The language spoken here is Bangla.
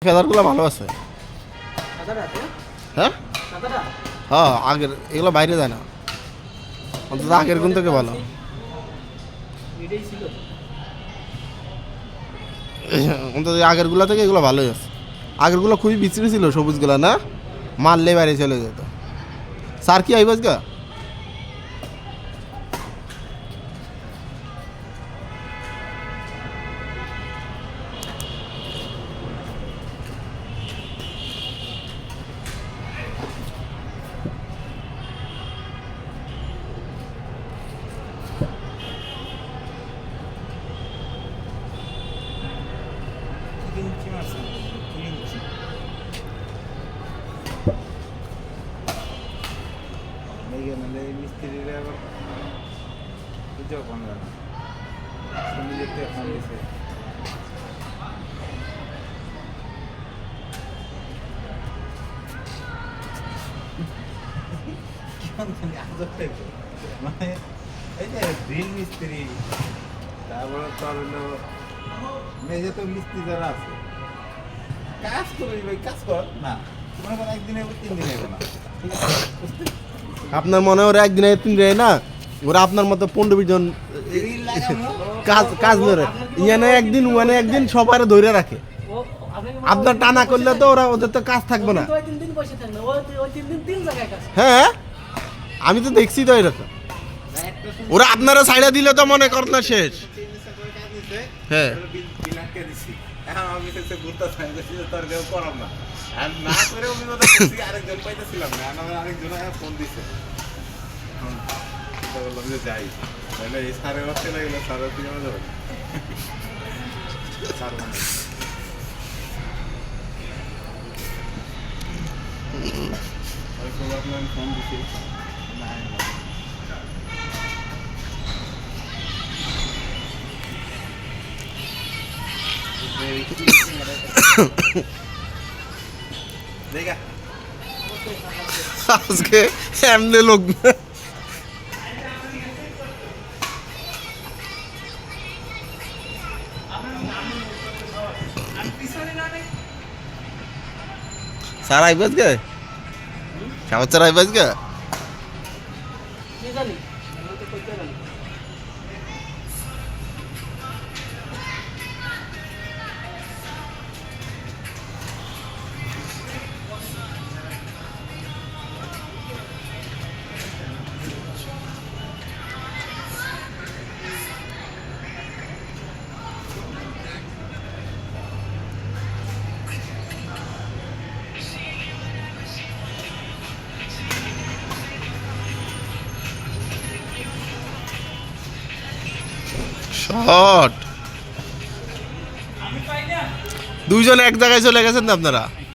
ফেদারগুলো ভালো আছে। হ্যাঁ হ্যাঁ, আগের এগুলো বাইরে যায় না, অন্তত আগের কোন থেকে ভালো। অন্তত আগেরগুলো থেকে এগুলো ভালোই আছে। আগেরগুলো খুবই বিচ্ছিরি ছিল, সবুজগুলো না মারলে বাইরে চলে যেত। স্যার কি আইবাস গা? মিস্ত্রিরা আবার বুঝাও বাংলা শুনে যেতে ফোন দিছে মানে এই যে ড্রিল মিস্ত্রি, তারপরে তোর হলো মেজে তো মিস্ত্রি যারা আছে কাজ করবি ভাই, কাজ কর না তোমার কোনো একদিনে 3 দিন হবে না, ঠিক আছে? আপনার মনে ওরা একদিন 3 দিন না, ওরা আপনার মতো 15-20 জন কাজ কাজ ধরে ইয়ানে একদিন ওয়ানে একদিন সবার ধরে রাখে। আপনার টানা করলে তো ওরা ওদের তো কাজ থাকবে না। হ্যাঁ আমি তো দেখছি তো এরকম, ওরা আপনারা সাইডা দিলে তো মনে করেন না শেষ। হ্যাঁ যাই তাহলে এই সাড়ে বাজতে লাগলো, সাড়ে তিন যাবে আপনার ফোন দিচ্ছি আজকে এমনি লোক স্যার আইবাস গে, সমাচার আইবাস গে। শট দুইজন এক জায়গায় চলে গেছেন না আপনারা।